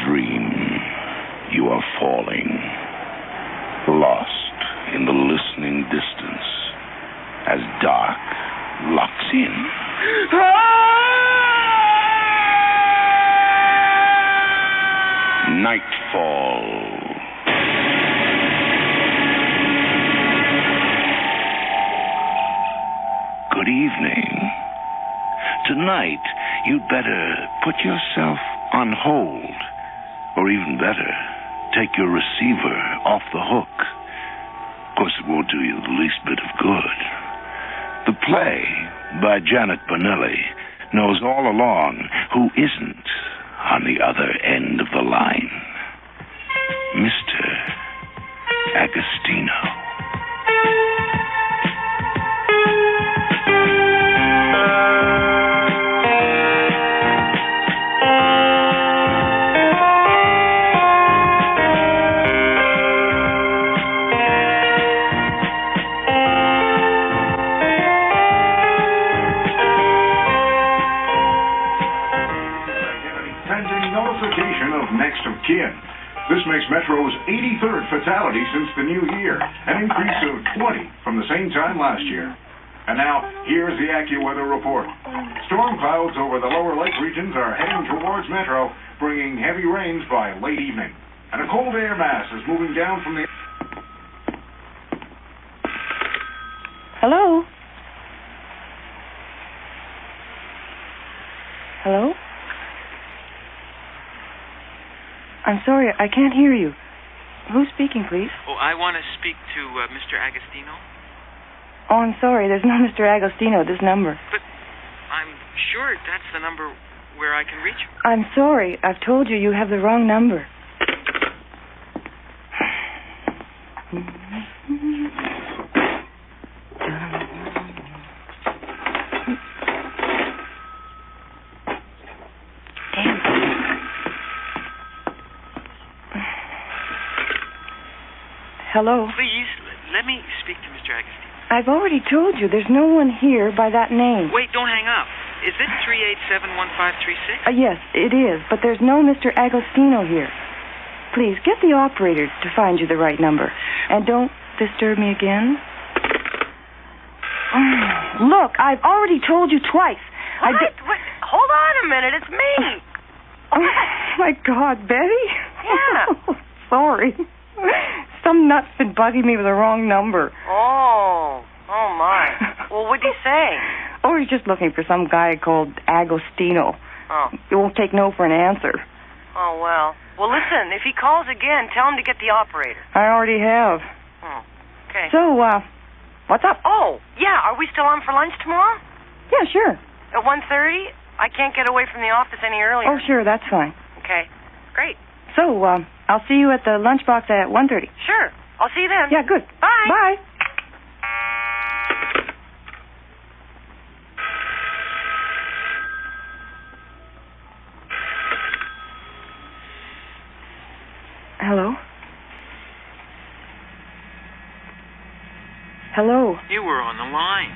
dream. You are falling, lost in the listening distance as dark locks in. Nightfall. Good evening. Tonight, you'd better put yourself on hold. Or even better, take your receiver off the hook. Of course, it won't do you the least bit of good. The play, by Janet Bonelli, knows all along who isn't on the other end of the line. Mr. Agostino. This makes Metro's 83rd fatality since the new year, an increase of 20 from the same time last year. And now, here's the AccuWeather report. Storm clouds over the lower lake regions are heading towards Metro, bringing heavy rains by late evening. And a cold air mass is moving down from the... Hello? Hello? I'm sorry, I can't hear you. Who's speaking, please? Oh, I want to speak to Mr. Agostino. Oh, I'm sorry, there's no Mr. Agostino at this number. But I'm sure that's the number where I can reach him. I'm sorry, I've told you have the wrong number. Hello? Please, let me speak to Mr. Agostino. I've already told you there's no one here by that name. Wait, don't hang up. Is this 387-1536? Yes, it is, but there's no Mr. Agostino here. Please, get the operator to find you the right number. And don't disturb me again. Look, I've already told you twice. What? Hold on a minute, it's me. Oh, my God, Betty? Yeah. Sorry. Some nut's been bugging me with the wrong number. Oh my. Well, what'd he say? Oh, he's just looking for some guy called Agostino. Oh. He won't take no for an answer. Oh, well. Well, listen, if he calls again, tell him to get the operator. I already have. Oh, okay. So, what's up? Oh, yeah, are we still on for lunch tomorrow? Yeah, sure. At 1:30? I can't get away from the office any earlier. Oh, sure, that's fine. Okay, great. So, I'll see you at the lunchbox at 1:30. Sure. I'll see you then. Yeah, good. Bye. Bye. Hello? Hello? You were on the line.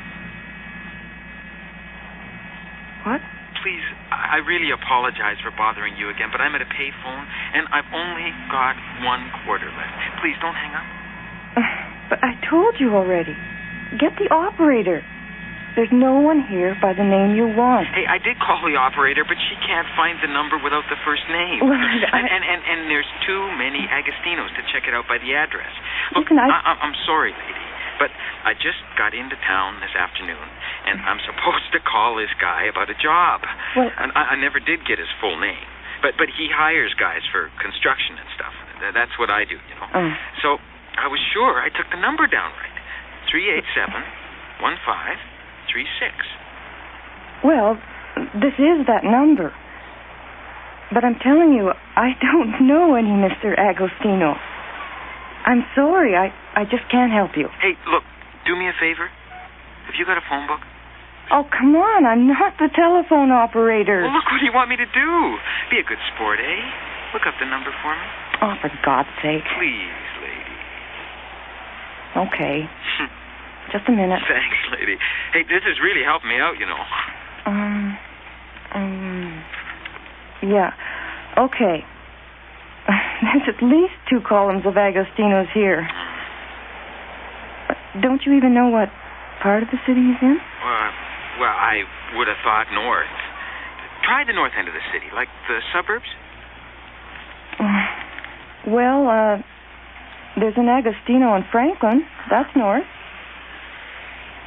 What? Please, I really apologize for bothering you again, but I'm at a payphone, and I've only got 1 quarter left. Please, don't hang up. But I told you already. Get the operator. There's no one here by the name you want. Hey, I did call the operator, but she can't find the number without the first name. Well, and there's too many Agostinos to check it out by the address. Look, Listen, I'm sorry, lady, but I just got into town this afternoon, and I'm supposed to call this guy about a job. Well, and I never did get his full name. But he hires guys for construction and stuff. That's what I do, you know. Oh. So I was sure I took the number down right. 387-1536. Well, this is that number. But I'm telling you, I don't know any Mr. Agostino. I'm sorry, I just can't help you. Hey, look, do me a favor. Have you got a phone book? Oh, come on, I'm not the telephone operator. Well, look, what do you want me to do? Be a good sport, eh? Look up the number for me. Oh, for God's sake. Please, lady. Okay. Just a minute. Thanks, lady. Hey, this has really helped me out, you know. Yeah. Okay. There's at least 2 columns of Agostino's here. Don't you even know what part of the city he's in? Well, I would have thought north. Try the north end of the city, like the suburbs. Well, there's an Agostino in Franklin. That's north.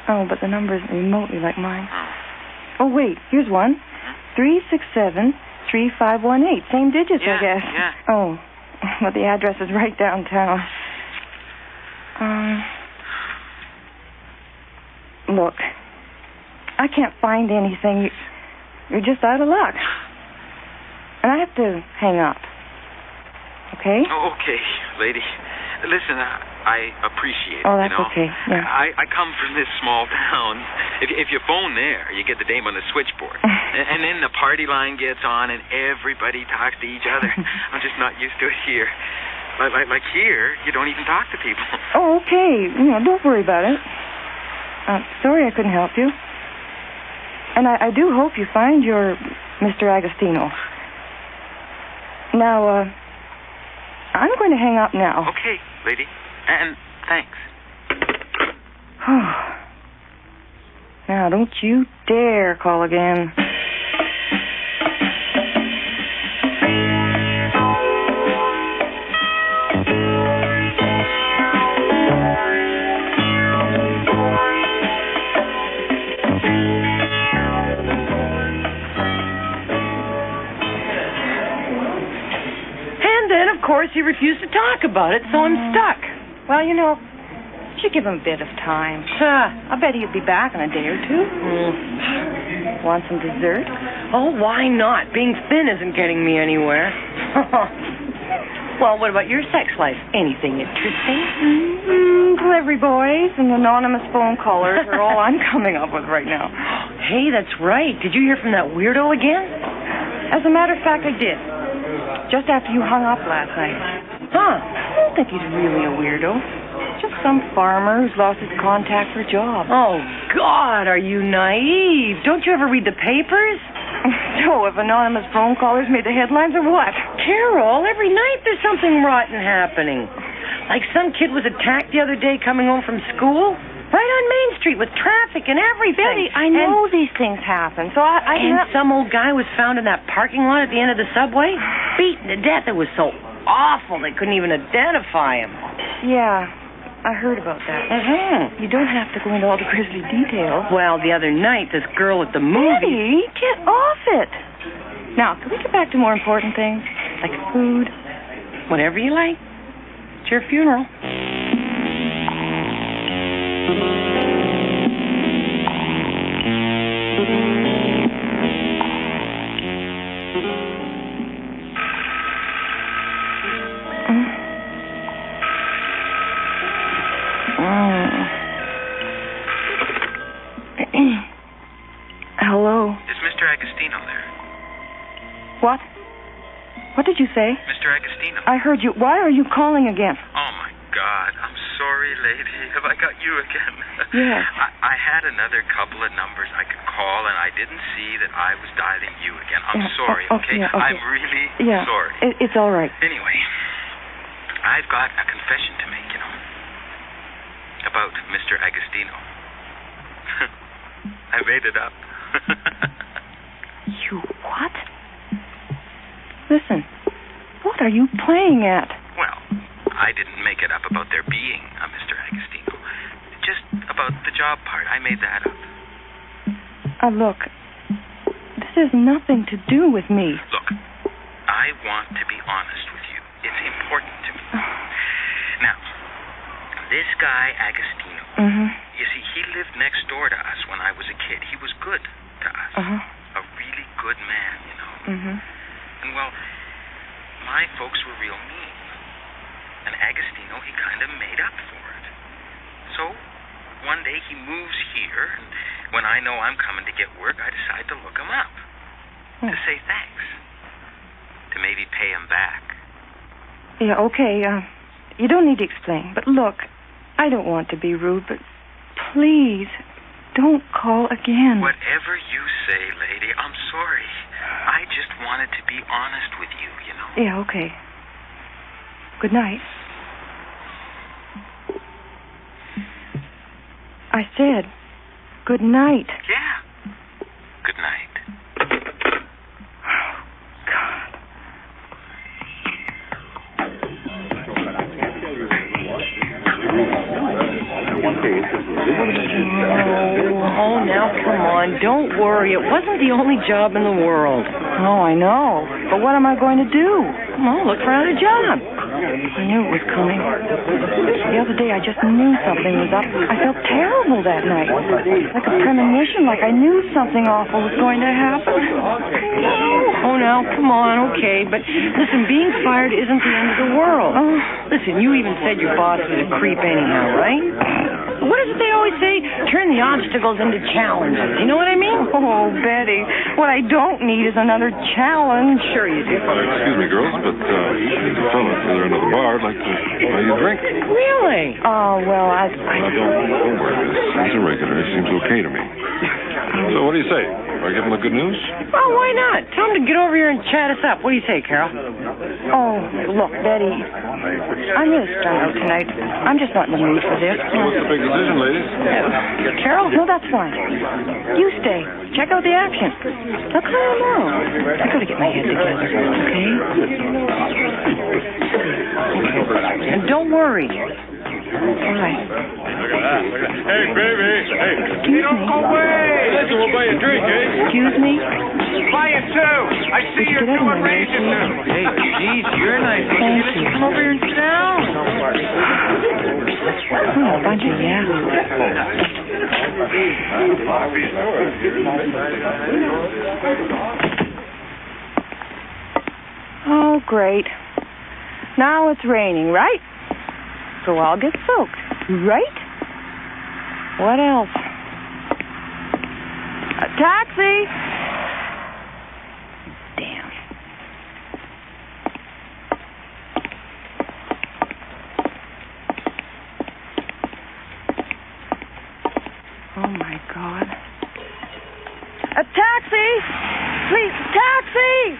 Oh, but the number isn't remotely like mine. Oh, wait, here's one. 367-3518. Same digits, I guess. Yeah. Oh, but the address is right downtown. Look, I can't find anything. You're just out of luck. And I have to hang up. Okay? Oh, okay, lady. Listen, I appreciate it. Oh, that's okay. Yeah. I come from this small town. If you phone there, you get the name on the switchboard. And then the party line gets on and everybody talks to each other. I'm just not used to it here. Like here, you don't even talk to people. Oh, okay. Don't worry about it. Sorry I couldn't help you. And I do hope you find your Mr. Agostino. Now, I'm going to hang up now. Okay, lady. And thanks. Now, don't you dare call again. Of course, he refused to talk about it, so I'm stuck. Well, you should give him a bit of time. I bet he'll be back in a day or two. Want some dessert? Oh, why not? Being thin isn't getting me anywhere. Well, what about your sex life? Anything interesting? Delivery boys and anonymous phone callers are all I'm coming up with right now. Hey, that's right. Did you hear from that weirdo again? As a matter of fact, I did. Just after you hung up last night. Huh. I don't think he's really a weirdo. Just some farmer who's lost his contact for a job. Oh, God, are you naive? Don't you ever read the papers? So, have anonymous phone callers made the headlines or what? Carol, every night there's something rotten happening. Like some kid was attacked the other day coming home from school. Right on Main Street with traffic and everything. Betty, I know these things happen, so I And some old guy was found in that parking lot at the end of the subway, beaten to death. It was so awful they couldn't even identify him. Yeah, I heard about that. Mm-hmm. You don't have to go into all the grisly details. Well, the other night, this girl at the movie... Betty, get off it. Now, can we get back to more important things, like food? Whatever you like. It's your funeral. Hello. Is Mr. Agostino there? What? What did you say? Mr. Agostino. I heard you. Why are you calling again? Oh, my God. I'm sorry, lady. Have I got you again? Yes. I had another couple of numbers I could call, and I didn't see that I was dialing you again. I'm sorry, okay? Okay. I'm really sorry. It's all right. Anyway, I've got a confession to make, about Mr. Agostino. I made it up. You what? Listen, what are you playing at? Well, I didn't make it up about there being a Mr. Agostino. Just about the job part. I made that up. Look, this has nothing to do with me. Look, I want to be honest with you. It's important to me. Now, this guy, Agostino, you see, he lived next door to us when I was a kid. He was good to us. A really good man, And, well, my folks were real mean. And Agostino, he kind of made up for it. So, one day he moves here, and when I know I'm coming to get work, I decide to look him up. To say thanks. To maybe pay him back. Yeah, okay. You don't need to explain. But look, I don't want to be rude, but please, don't call again. Whatever you say, lady, I'm sorry. I just wanted to be honest with you, Yeah, okay. Good night. I said, good night. Yeah. Good night. Oh, God. Oh, now come on. Don't worry. It wasn't the only job in the world. Oh, I know. But what am I going to do? Well, look for another job. I knew it was coming. The other day I just knew something was up. I felt terrible that night. Like a premonition, like I knew something awful was going to happen. Oh, now, come on, okay. But listen, being fired isn't the end of the world. Oh. Listen, you even said your boss was a creep anyhow, right? What is it they always say? Turn the obstacles into challenges. You know what I mean? Oh, Betty, what I don't need is another challenge. Sure you do. Excuse me, girls, but there's a fella at the other end of the bar. I'd like to buy you a drink. Really? Oh, well, Now, don't worry, miss. He's a regular. He seems okay to me. So what do you say? Do I give him the good news? Well, why not? Tell him to get over here and chat us up. What do you say, Carol? Oh, look, Betty, I'm really strung out tonight. I'm just not in the mood for this. What's the big decision, ladies? Carol? No, that's fine. You stay. Check out the action. I'll call you tomorrow. I gotta get my head together, okay? And don't worry. All right. Hey, baby. Hey. Excuse me. Listen, we'll buy you a drink, eh? Excuse me. Buy it too. I see you're Get over doing there, raisin please. too. Hey, geez, you're nice. Thank you. Come over here and sit down. Oh, a bunch of yaps. Oh, great. Now it's raining, right? So I'll get soaked, right? What else? A taxi! Damn. Oh, my God. A taxi! Please, taxi!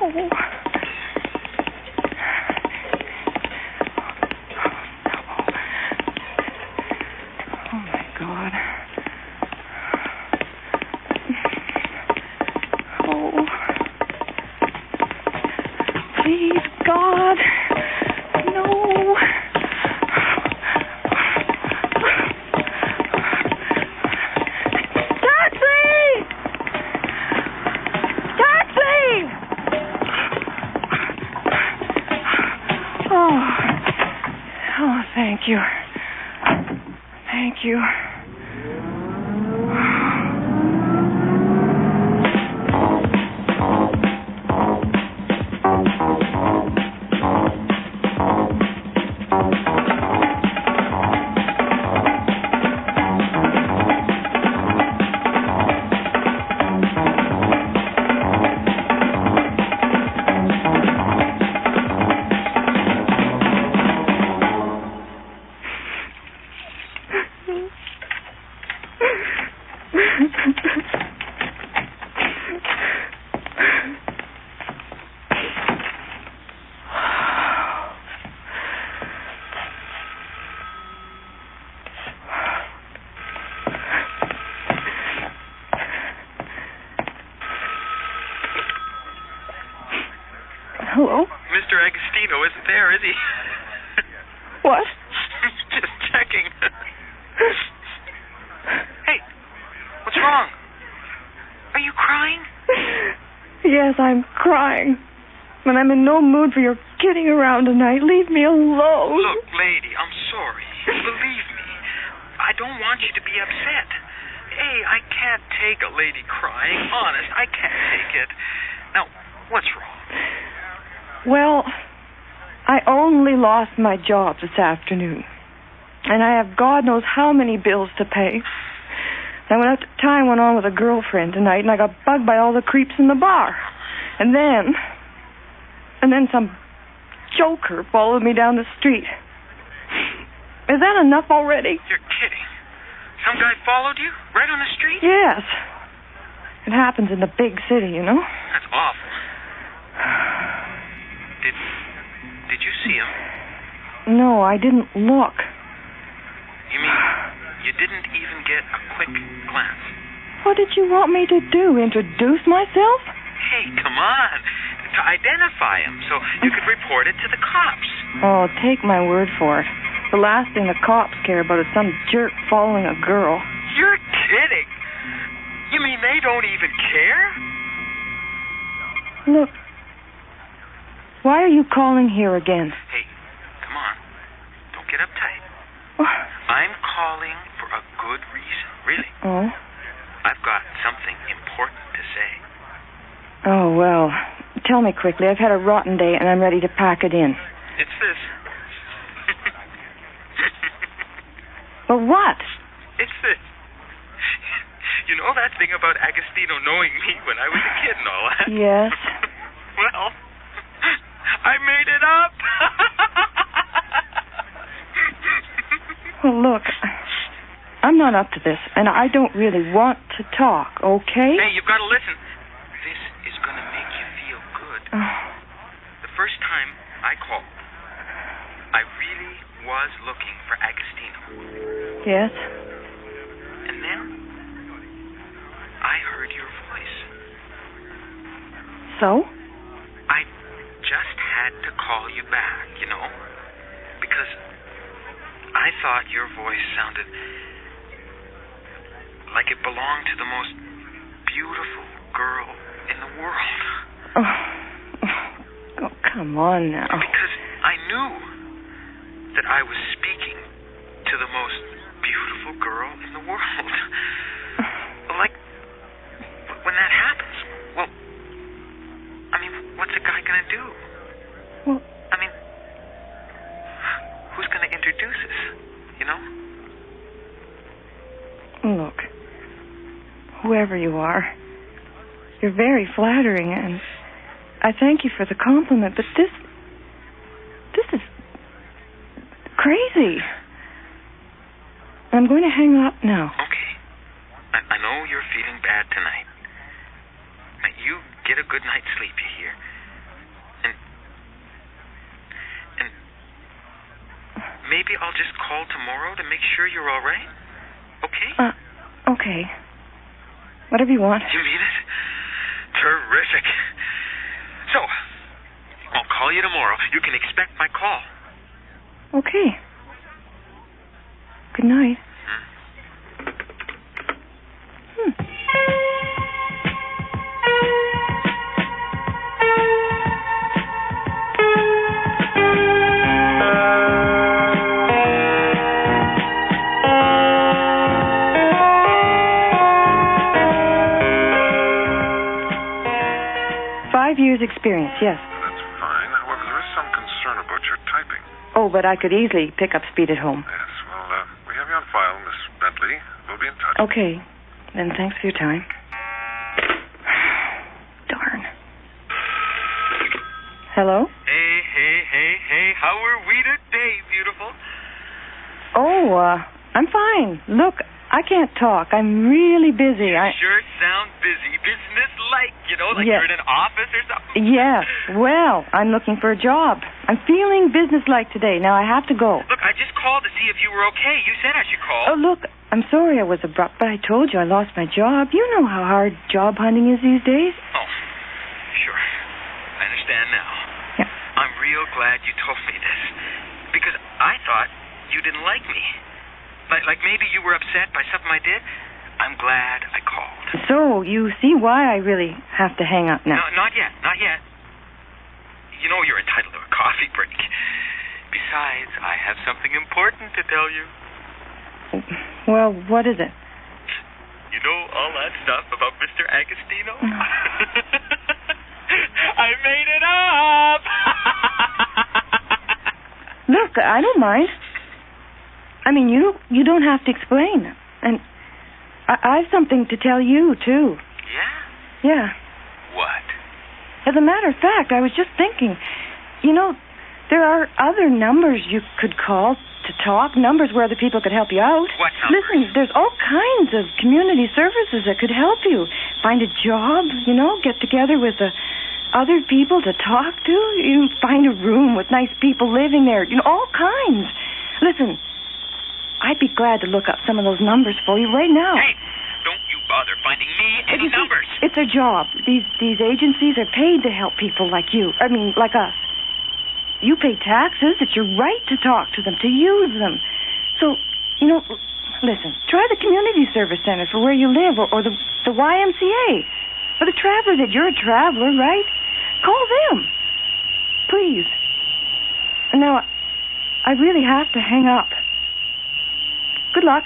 No. Oh, my God. Oh. Please, God. No. Taxi! Taxi! Oh, thank you. Thank you. Hello? Mr. Agostino isn't there, is he? What? Just checking. Hey, what's wrong? Are you crying? Yes, I'm crying. But I'm in no mood for your kidding around tonight. Leave me alone. Look, lady, I'm sorry. Believe me, I don't want you to be upset. Hey, I can't take a lady crying. Honest, I can't take it. Now, what's wrong? Well, I only lost my job this afternoon. And I have God knows how many bills to pay. I went out to tie one on with a girlfriend tonight, and I got bugged by all the creeps in the bar. And then some joker followed me down the street. Is that enough already? You're kidding. Some guy followed you right on the street? Yes. It happens in the big city, you know? That's awful. Did you see him? No, I didn't look. You mean you didn't even get a quick glance? What did you want me to do? Introduce myself? Hey, come on. To identify him so you could report it to the cops. Oh, take my word for it. The last thing the cops care about is some jerk following a girl. You're kidding. You mean they don't even care? Look. Why are you calling here again? Hey, come on. Don't get uptight. Oh. I'm calling for a good reason, really. Oh? I've got something important to say. Oh, well, tell me quickly. I've had a rotten day and I'm ready to pack it in. It's this. But what? It's this. You know that thing about Agostino knowing me when I was a kid and all that? Yes. Well, I made it up. Well, look, I'm not up to this, and I don't really want to talk, okay? Hey, you've got to listen. This is going to make you feel good. The first time I called, I really was looking for Agostino. Yes? And then I heard your voice. So? I just had to call you back, you know, because I thought your voice sounded like it belonged to the most beautiful girl in the world. Oh, come on now. Because I knew that I was speaking to the most beautiful girl in the world. Like, when that happens, well, I mean, what's a guy gonna do? Well, I mean, who's gonna introduce us, you know? look, whoever you are, you're very flattering, and I thank you for the compliment, but this is crazy. I'm going to hang up now. Okay. I know you're feeling bad tonight. Now, you get a good night's sleep, you hear? And maybe I'll just call tomorrow to make sure you're all right. Okay? Okay. Whatever you want. You mean it? Terrific. So, I'll call you tomorrow. You can expect my call. Okay. Good night. 5 years experience, yes. That's fine. However, there is some concern about your typing. Oh, but I could easily pick up speed at home. Yes, well, we have you on file, Miss Bentley. We'll be in touch. Okay. Then thanks for your time. Darn. Hello? Hey. How are we today, beautiful? Oh, I'm fine. Look, I can't talk. I'm really busy. You sure sound busy. Business-like, you know, like Yes. you're in an office or something. Yes. Well, I'm looking for a job. I'm feeling businesslike today. Now I have to go. Look, I just called to see if you were okay. You said I should call. Oh, look, I'm sorry I was abrupt, but I told you I lost my job. You know how hard job hunting is these days. Oh, sure. I understand now. Yeah. I'm real glad you told me this. Because I thought you didn't like me. Like maybe you were upset by something I did. I'm glad I called. So, you see why I really have to hang up now. No, not yet. You know you're entitled to a coffee break. Besides, I have something important to tell you. Well, what is it? You know all that stuff about Mr. Agostino? I made it up! Look, I don't mind. I mean, you don't have to explain. And I have something to tell you, too. Yeah? Yeah. What? As a matter of fact, I was just thinking, you know, there are other numbers you could call to to talk, numbers where other people could help you out. What numbers? Listen, there's all kinds of community services that could help you. Find a job, get together with other people to talk to. You find a room with nice people living there. All kinds. Listen, I'd be glad to look up some of those numbers for you right now. Hey, don't you bother finding me any numbers. It's a job. These agencies are paid to help people like you. Like us. You pay taxes. It's your right to talk to them, to use them. So, listen, try the community service center for where you live, or the YMCA, or the Travelers Ed. You're a traveler, right? Call them. Please. Now, I really have to hang up. Good luck.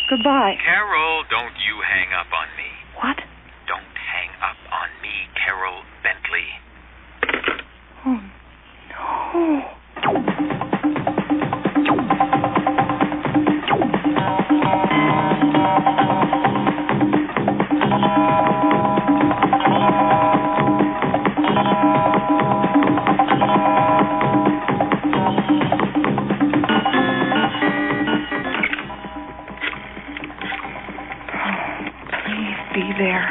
Goodbye. Carol, don't you hang up on me. What? Don't hang up on me, Carol Bentley. Oh, no. Be there.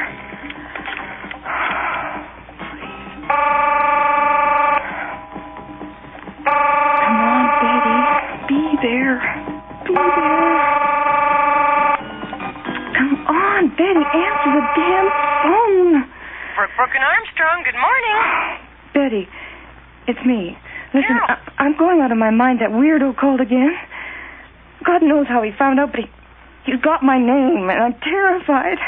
Come on, Betty. Be there. Be there. Come on, Betty. Answer the damn phone. Brooke and Armstrong, good morning. Betty, it's me. Listen, Carol. I'm going out of my mind. That weirdo called again. God knows how he found out, but he's got my name, and I'm terrified.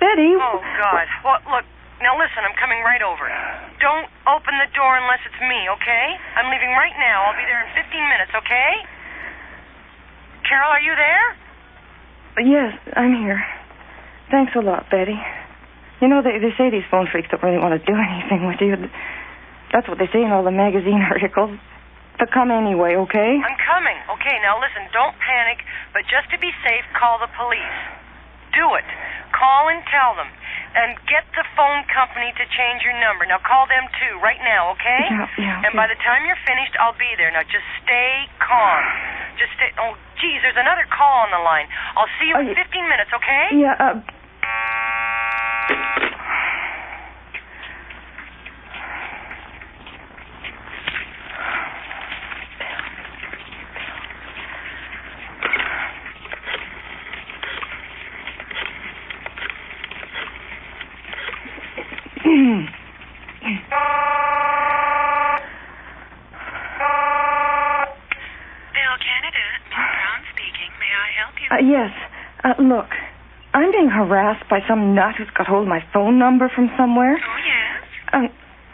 Betty. Oh, God. Well, look, now listen, I'm coming right over. Don't open the door unless it's me, okay? I'm leaving right now. I'll be there in 15 minutes, okay? Carol, are you there? Yes, I'm here. Thanks a lot, Betty. They say these phone freaks don't really want to do anything with you. That's what they say in all the magazine articles. But come anyway, okay? I'm coming. Okay, now listen, don't panic, but just to be safe, call the police. Do it. Call and tell them. And get the phone company to change your number. Now call them too, right now, okay? Yeah, okay. And by the time you're finished, I'll be there. Now just stay calm. Just stay... Oh, geez, there's another call on the line. I'll see you in 15 minutes, okay? Yeah, Bell Canada, Miss Brown speaking. May I help you? yes. Look, I'm being harassed by some nut who's got hold of my phone number from somewhere. Oh, yes?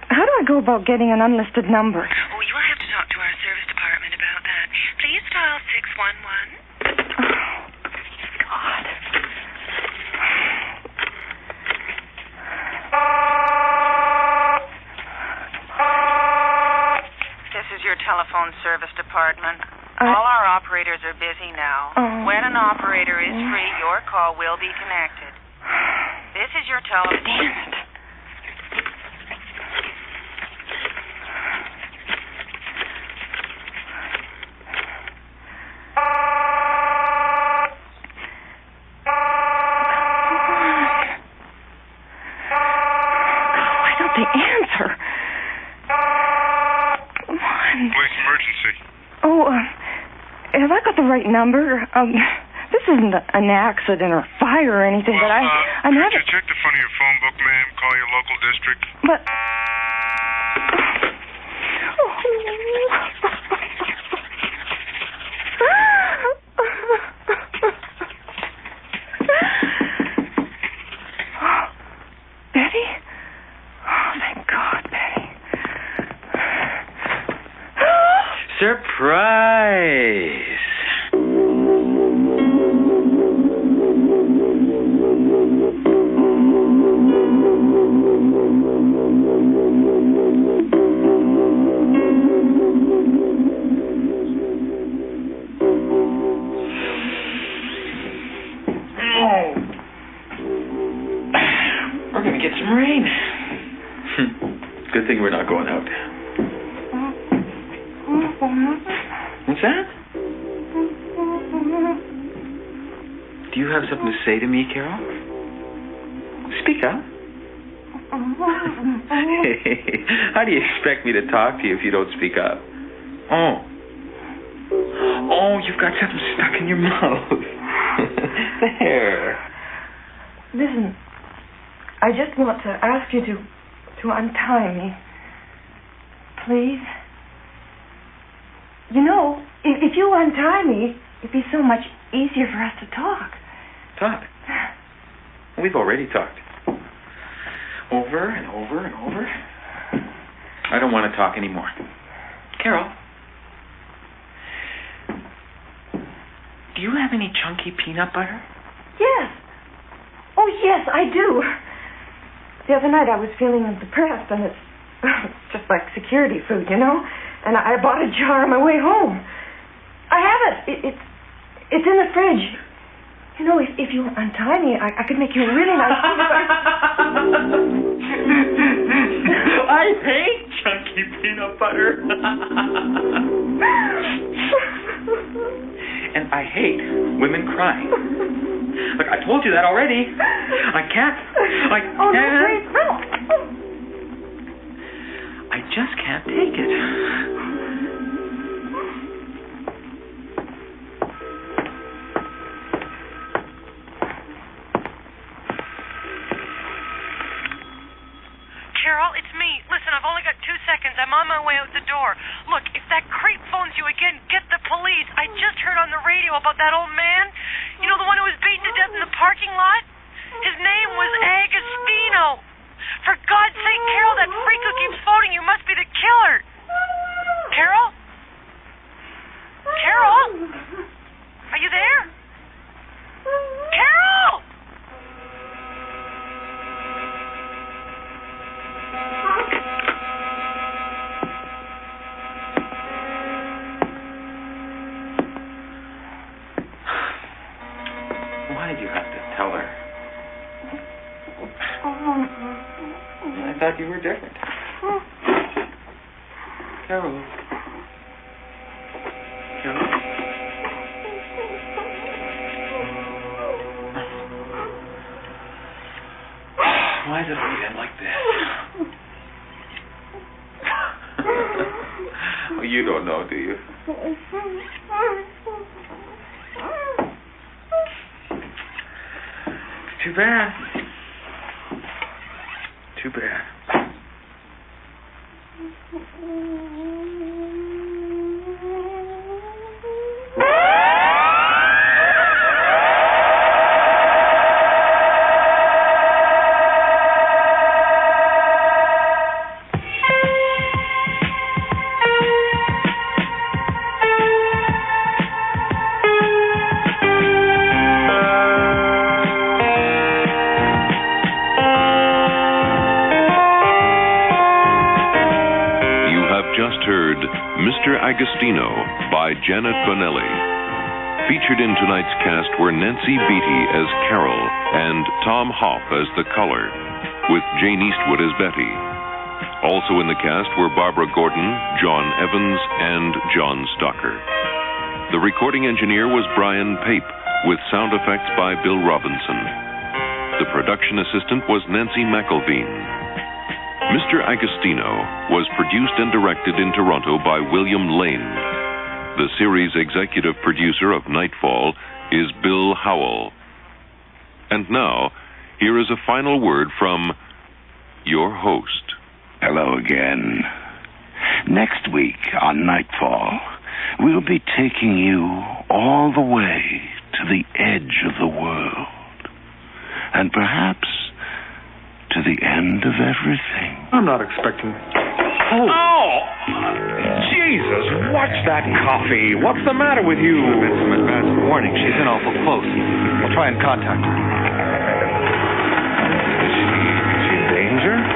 How do I go about getting an unlisted number? Oh, you'll have to talk to our service department about that. Please dial 611. God. This is your telephone service department. All our operators are busy now. When an operator is free, your call will be connected. This is your telephone... Damn it. Why don't they answer? Come on. Police emergency. Oh, have I got the right number? This isn't an accident or fire or anything, but I'm could having... you check the front of your phone book, ma'am? Call your local district. But... Betty? Oh, thank God, Betty. Surprise! We're gonna get some rain. Good thing we're not going out. What's that? Do you have something to say to me, Carol? Speak up. Hey, how do you expect me to talk to you if you don't speak up? Oh, you've got something stuck in your mouth. There. Listen, I just want to ask you to untie me. Please? You know, if you untie me, it'd be so much easier for us to talk. Talk? We've already talked. Over and over and over. I don't want to talk anymore. Carol, do you have any chunky peanut butter? Yes. Oh, yes, I do. The other night I was feeling depressed, and it's just like security food, you know? And I bought a jar on my way home. I have it. It's in the fridge. You know, if you untie me, I could make you a really nice I hate chunky peanut butter. And I hate women crying. Look, I told you that already. I can't. Oh, no, wait, no. I just can't take it. Carol, it's me. Listen, I've only got 2 seconds. I'm on my way out the door. Look, if that creep phones you again, get the police. I just heard on the radio about that old man. You know, the one who was beaten to death in the parking lot? His name was Agostino. For God's sake, Carol, that freak who keeps phoning you must be the killer. Carol? Carol? Are you there? Carol! Why did you have to tell her? I thought you were different. Carol. Carol? Why did I get like this? Well, you don't know, do you? Too bad. Too bad. Mr. Agostino by Janet Bonelli. Featured in tonight's cast were Nancy Beatty as Carol and Tom Hoff as the Color, with Jane Eastwood as Betty. Also in the cast were Barbara Gordon, John Evans, and John Stocker. The recording engineer was Brian Pape, with sound effects by Bill Robinson. The production assistant was Nancy McElveen. Mr. Agostino was produced and directed in Toronto by William Lane. The series executive producer of Nightfall is Bill Howell. And now, here is a final word from your host. Hello again. Next week on Nightfall, we'll be taking you all the way to the edge of the world. And perhaps to the end of everything. I'm not expecting... Oh! Jesus, watch that coffee. What's the matter with you? Should have been some advance warning. She's in awful close. I'll try and contact her. Is she in danger?